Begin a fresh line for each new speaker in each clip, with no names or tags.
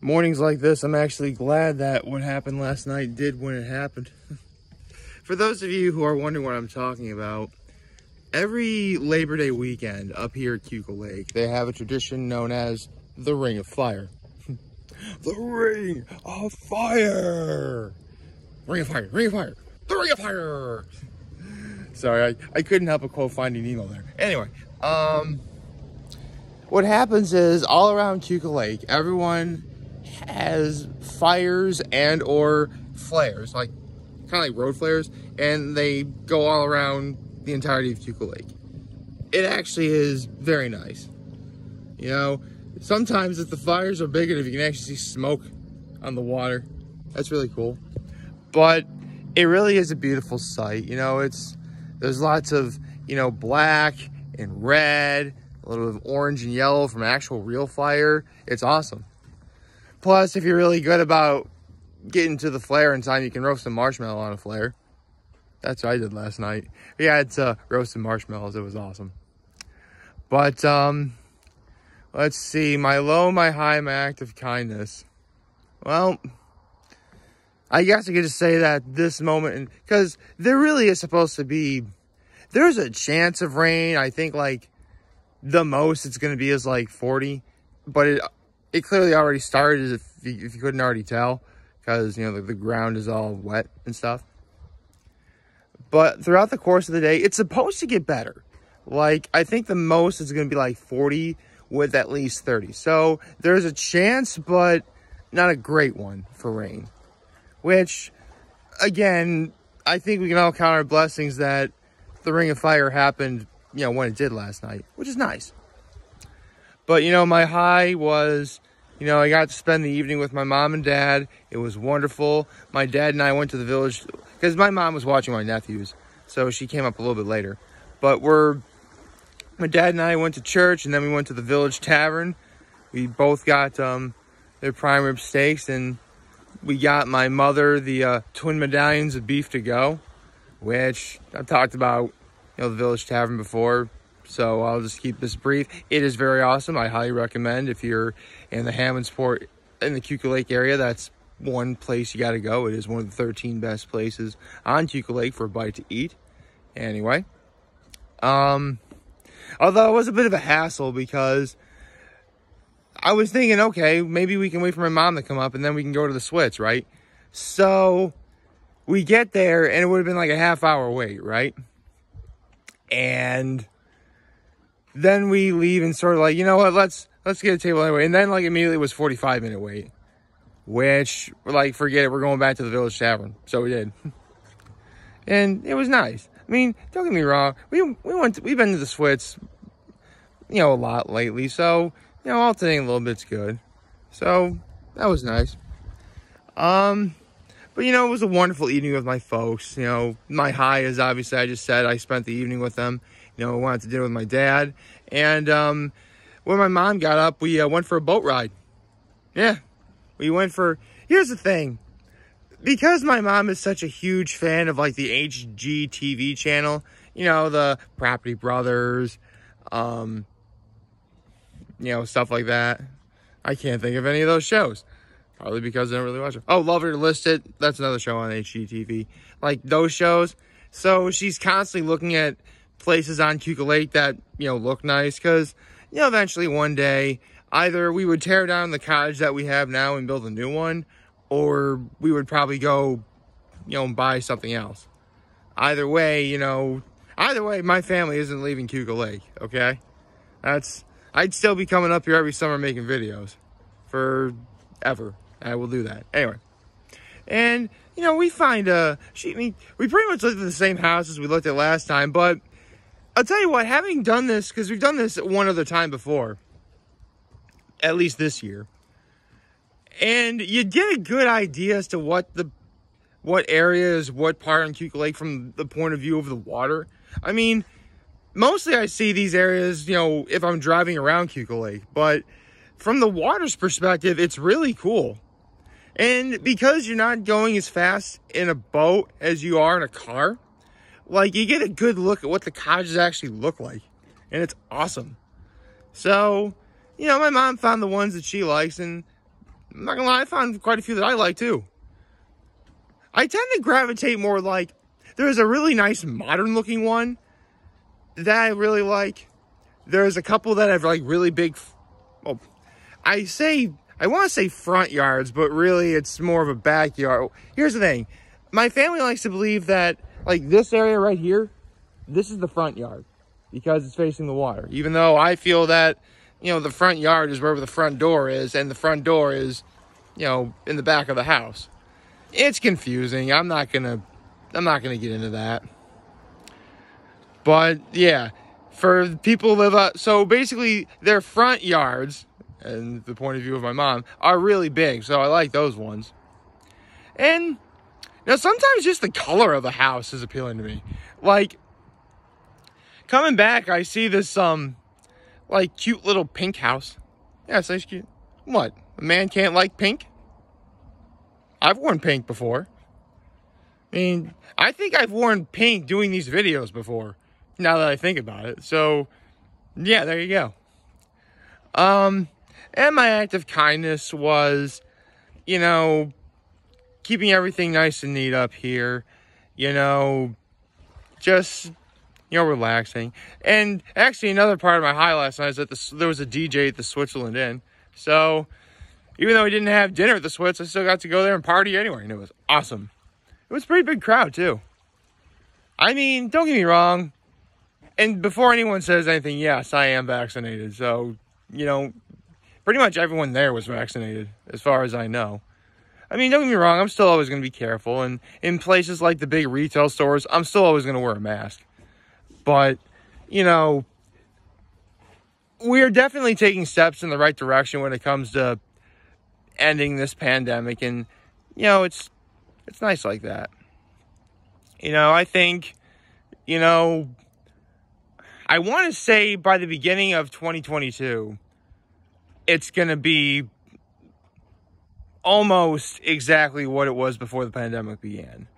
mornings like this, I'm actually glad that what happened last night did when it happened. For those of you who are wondering what I'm talking about, every Labor Day weekend up here at Keuka Lake, they have a tradition known as the Ring of Fire. The Ring of Fire! Ring of Fire, Ring of Fire, the Ring of Fire! Sorry, I couldn't help but quote Finding Nemo there. Anyway, what happens is all around Keuka Lake, everyone has fires and or flares, like kind of like road flares, and they go all around the entirety of Keuka Lake. It actually is very nice. You know, sometimes if the fires are big enough, you can actually see smoke on the water. That's really cool. But it really is a beautiful sight. You know, there's lots of, you know, black and red, a little bit of orange and yellow from actual real fire. It's awesome. Plus, if you're really good about getting to the flare in time, you can roast a marshmallow on a flare. That's what I did last night. We had roasted marshmallows. It was awesome. But let's see. My low, my high, my act of kindness. Well, I guess I could just say that this moment, because there really is supposed to be, there's a chance of rain. I think like the most it's going to be is like 40, but it clearly already started if you couldn't already tell, because, you know, the ground is all wet and stuff. But throughout the course of the day, it's supposed to get better. Like, I think the most is going to be like 40 with at least 30. So there's a chance, but not a great one for rain. Which, again, I think we can all count our blessings that the Ring of Fire happened, you know, when it did last night, which is nice. But, you know, my high was, you know, I got to spend the evening with my mom and dad. It was wonderful. My dad and I went to the village, because my mom was watching my nephews, so she came up a little bit later. But my dad and I went to church, and then we went to the village tavern. We both got their prime rib steaks, and we got my mother the twin medallions of beef to go, which I've talked about, you know, the village tavern before. So I'll just keep this brief. It is very awesome. I highly recommend if you're in the Hammondsport, in the Keuka Lake area, that's one place you got to go. It is one of the 13 best places on Keuka Lake for a bite to eat. Anyway, although it was a bit of a hassle because I was thinking, okay, maybe we can wait for my mom to come up and then we can go to the Swits, right? So we get there and it would have been like a half-hour wait, right? And then we leave and sort of like, you know what, let's get a table anyway. And then like immediately it was 45-minute wait, which we're like, forget it, we're going back to the village tavern. So we did. And it was nice. I mean, don't get me wrong, we've been to the Swits, you know, a lot lately. So, you know, alternating a little bit's good. So that was nice. But, you know, it was a wonderful evening with my folks. You know, my high is obviously, I just said, I spent the evening with them. You know, I went to dinner with my dad. And when my mom got up, we went for a boat ride. Yeah, we went for, here's the thing. Because my mom is such a huge fan of, like, the HGTV channel, you know, the Property Brothers, you know, stuff like that. I can't think of any of those shows. Probably because I don't really watch it. Oh, Love It or List It. That's another show on HGTV. Like those shows. So she's constantly looking at places on Keuka Lake that, you know, look nice. Because, you know, eventually one day, either we would tear down the cottage that we have now and build a new one. Or we would probably go, you know, and buy something else. Either way, you know, my family isn't leaving Keuka Lake, okay? I'd still be coming up here every summer making videos. Forever. I will do that. Anyway. And, you know, we find, we pretty much looked at the same house as we looked at last time, but I'll tell you what, having done this, because we've done this one other time before, at least this year, and you get a good idea as to what area is what part on Keuka Lake from the point of view of the water. I mean, mostly I see these areas, you know, if I'm driving around Keuka Lake, but from the water's perspective, it's really cool. And because you're not going as fast in a boat as you are in a car, like, you get a good look at what the cottages actually look like. And it's awesome. So, you know, my mom found the ones that she likes, and I'm not gonna lie, I found quite a few that I like too. I tend to gravitate more like, there's a really nice modern looking one that I really like. There's a couple that have like really big, well, I want to say front yards, but really it's more of a backyard. Here's the thing. My family likes to believe that like this area right here, this is the front yard because it's facing the water. Even though I feel that, you know, the front yard is wherever the front door is, and the front door is, you know, in the back of the house. It's confusing. I'm not gonna get into that. But yeah, for people who live up, so basically their front yards, and the point of view of my mom, are really big. So I like those ones. And you know, sometimes just the color of the house is appealing to me. Like coming back, I see this like cute little pink house. Yeah, it's nice, cute. What? A man can't like pink? I've worn pink before. I mean, I think I've worn pink doing these videos before, now that I think about it. So, yeah, there you go. And my act of kindness was, you know, keeping everything nice and neat up here. You know, just, you know, relaxing. And actually, another part of my high last night is that there was a DJ at the Switzerland Inn. So, even though we didn't have dinner at the Switz, I still got to go there and party anyway, and it was awesome. It was a pretty big crowd, too. I mean, don't get me wrong. And before anyone says anything, yes, I am vaccinated. So, you know, pretty much everyone there was vaccinated, as far as I know. I mean, don't get me wrong, I'm still always going to be careful. And in places like the big retail stores, I'm still always going to wear a mask. But, you know, we're definitely taking steps in the right direction when it comes to ending this pandemic, and you know, it's nice like that. You know, I think, you know, I want to say by the beginning of 2022 it's going to be almost exactly what it was before the pandemic began.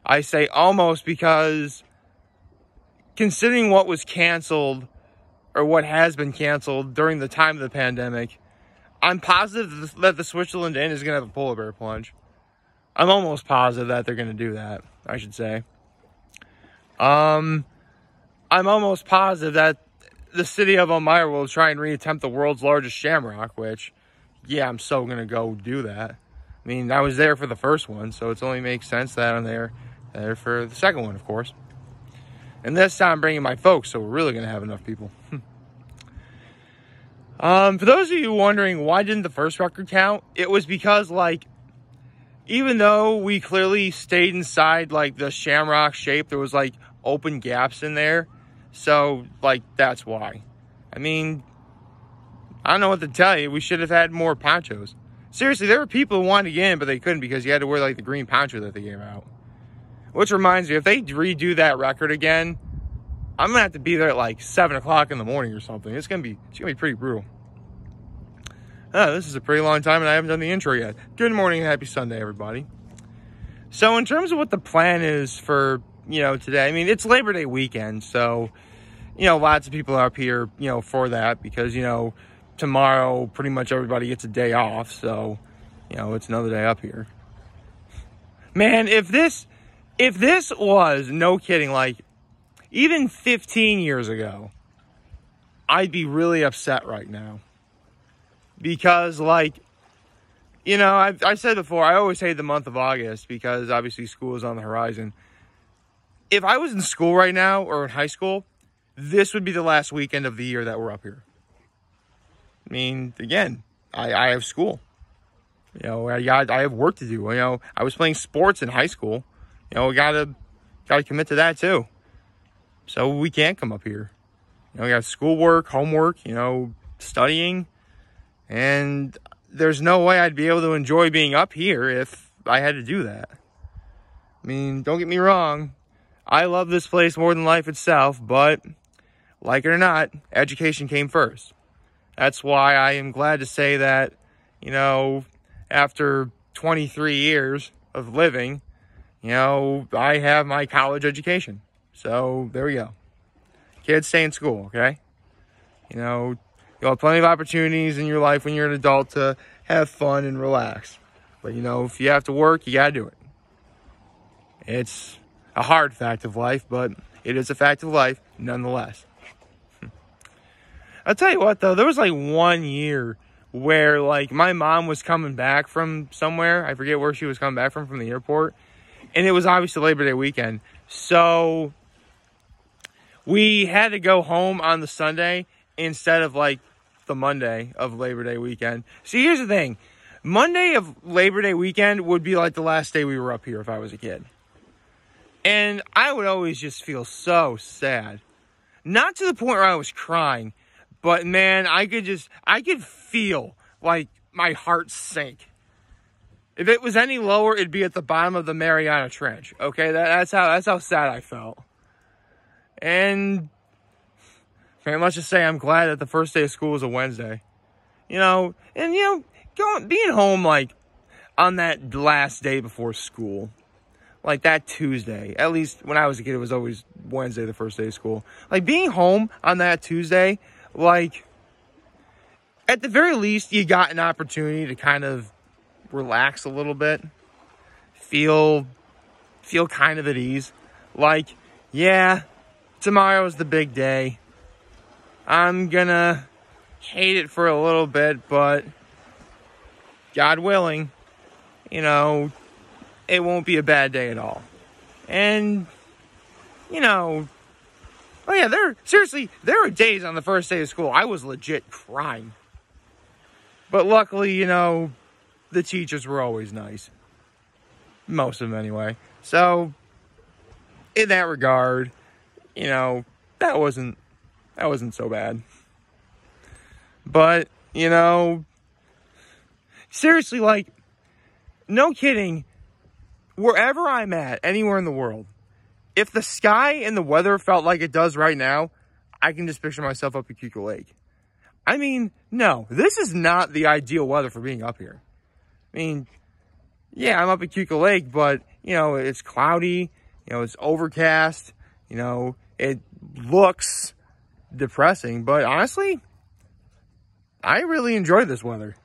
I say almost because considering what was canceled or what has been canceled during the time of the pandemic, I'm positive that the Switzerland Inn is going to have a polar bear plunge. I'm almost positive that they're going to do that, I should say. I'm almost positive that the city of Elmira will try and reattempt the world's largest shamrock, which, yeah, I'm so going to go do that. I mean, I was there for the first one, so it only makes sense that I'm there for the second one, of course. And this time I'm bringing my folks, so we're really going to have enough people. For those of you wondering why didn't the first record count, it was because, like, even though we clearly stayed inside, like, the shamrock shape, there was, like, open gaps in there. So, like, that's why. I mean, I don't know what to tell you. We should have had more ponchos. Seriously, there were people who wanted to get in, but they couldn't because you had to wear, like, the green poncho that they gave out. Which reminds me, if they redo that record again, I'm going to have to be there at, like, 7 o'clock in the morning or something. It's going to be pretty brutal. This is a pretty long time, and I haven't done the intro yet. Good morning and happy Sunday, everybody. So, in terms of what the plan is for, you know, today, I mean, it's Labor Day weekend, so, you know, lots of people are up here, you know, for that, because, you know, tomorrow, pretty much everybody gets a day off, so, you know, it's another day up here. Man, if this was, no kidding, like, even 15 years ago, I'd be really upset right now. Because, like, you know, I said before, I always hate the month of August because, obviously, school is on the horizon. If I was in school right now, or in high school, this would be the last weekend of the year that we're up here. I mean, again, I have school. You know, I have work to do. You know, I was playing sports in high school. You know, we gotta commit to that, too. So we can't come up here. You know, we got schoolwork, homework, you know, studying. And there's no way I'd be able to enjoy being up here if I had to do that. I mean, don't get me wrong. I love this place more than life itself, but like it or not, education came first. That's why I am glad to say that, you know, after 23 years of living, you know, I have my college education. So there we go. Kids, stay in school, okay? You know, you'll have plenty of opportunities in your life when you're an adult to have fun and relax. But, you know, if you have to work, you got to do it. It's a hard fact of life, but it is a fact of life nonetheless. I'll tell you what, though, there was like 1 year where like my mom was coming back from somewhere. I forget where she was coming back from the airport. And it was obviously Labor Day weekend. So we had to go home on the Sunday instead of like the Monday of Labor Day weekend. See, here's the thing. Monday of Labor Day weekend would be like the last day we were up here if I was a kid. And I would always just feel so sad. Not to the point where I was crying, but man, I could feel like my heart sink. If it was any lower, it'd be at the bottom of the Mariana Trench. Okay, that's how sad I felt. And man, let's just say I'm glad that the first day of school was a Wednesday. You know, and you know, being home like on that last day before school, like that Tuesday. At least when I was a kid, it was always Wednesday, the first day of school. Like being home on that Tuesday, like at the very least, you got an opportunity to kind of relax a little bit, feel kind of at ease. Like, yeah, tomorrow's the big day. I'm gonna hate it for a little bit, but God willing, you know, it won't be a bad day at all. And, you know, oh yeah, there were days on the first day of school I was legit crying. But luckily, you know, the teachers were always nice. Most of them anyway. So, in that regard, you know, that wasn't so bad. But, you know, seriously, like, no kidding, wherever I'm at, anywhere in the world, if the sky and the weather felt like it does right now, I can just picture myself up at Keuka Lake. I mean, no, this is not the ideal weather for being up here. I mean, yeah, I'm up at Keuka Lake, but, you know, it's cloudy, you know, it's overcast, you know, it looks depressing, but honestly, I really enjoy this weather.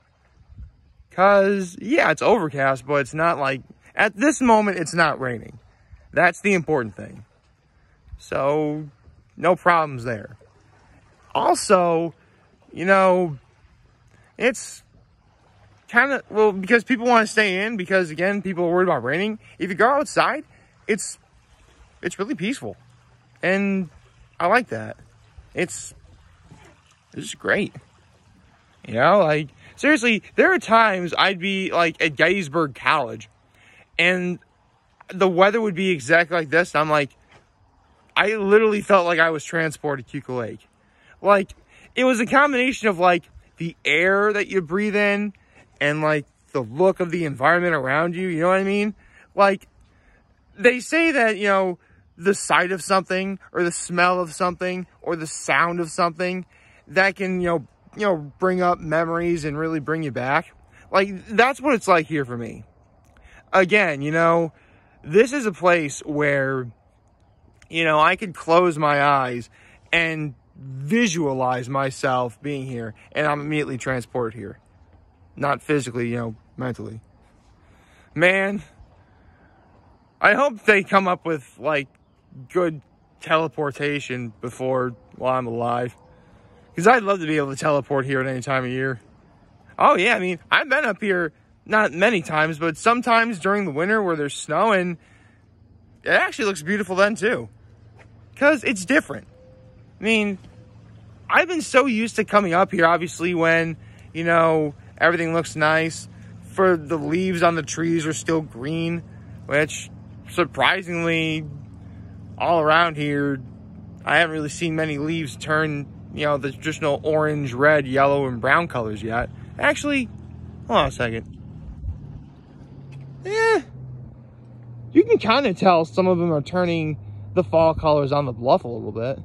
Because, yeah, it's overcast, but it's not like, at this moment, it's not raining. That's the important thing. So, no problems there. Also, you know, it's kind of, well, because people want to stay in, because, again, people are worried about raining. If you go outside, it's really peaceful. And I like that. It's just great. You know, like, seriously, there are times I'd be, like, at Gettysburg College, and the weather would be exactly like this. And I'm like, I literally felt like I was transported to Keuka Lake. Like, it was a combination of, like, the air that you breathe in and, like, the look of the environment around you. You know what I mean? Like, they say that, you know, the sight of something or the smell of something or the sound of something that can, you know, bring up memories and really bring you back. Like, that's what it's like here for me. Again, you know, this is a place where, you know, I could close my eyes and visualize myself being here, and I'm immediately transported here. Not physically, you know, mentally. Man, I hope they come up with, like, good teleportation before, while I'm alive. Because I'd love to be able to teleport here at any time of year. Oh, yeah, I mean, I've been up here, not many times, but sometimes during the winter where there's snow, and it actually looks beautiful then, too. Because it's different. I mean, I've been so used to coming up here, obviously, when, you know, everything looks nice. For the leaves on the trees are still green, which, surprisingly, all around here, I haven't really seen many leaves turn, you know, the traditional orange, red, yellow, and brown colors yet. Actually, hold on a second. Yeah, you can kind of tell some of them are turning the fall colors on the bluff a little bit.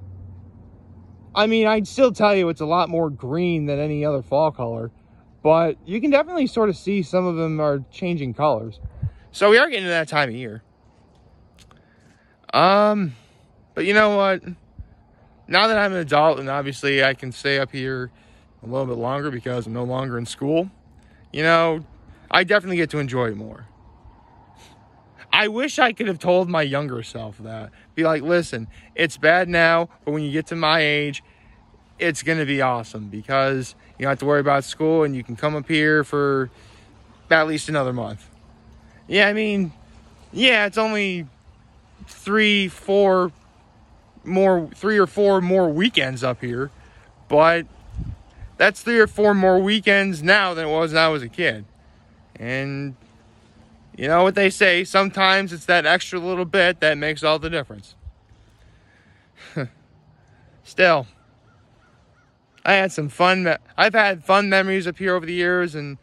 I mean, I'd still tell you it's a lot more green than any other fall color, but you can definitely sort of see some of them are changing colors. So we are getting to that time of year. But you know what? Now that I'm an adult and obviously I can stay up here a little bit longer because I'm no longer in school, you know, I definitely get to enjoy it more. I wish I could have told my younger self that. Be like, listen, it's bad now, but when you get to my age, it's going to be awesome because you don't have to worry about school and you can come up here for at least another month. Yeah, I mean, yeah, it's only 3 or 4 more weekends up here, but that's 3 or 4 more weekends now than it was when I was a kid. And you know what they say, sometimes it's that extra little bit that makes all the difference. Still, I've had fun memories up here over the years, and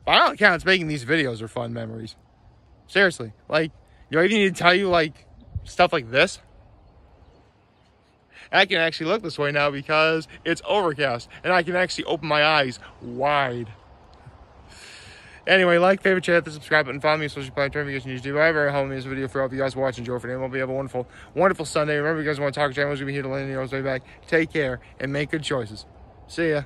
by all accounts, making these videos are fun memories. Seriously, like, you know, I even need to tell you, like, stuff like this. I can actually look this way now because it's overcast, and I can actually open my eyes wide. Anyway, like, favorite, share, hit the subscribe button, follow me on social platform if you guys need to do. I very helpful in this video for all of you guys watching. Enjoy for today. Hope you have a wonderful, wonderful Sunday. Remember, if you guys want to talk channels, we'll be here to land your way back. Take care and make good choices. See ya.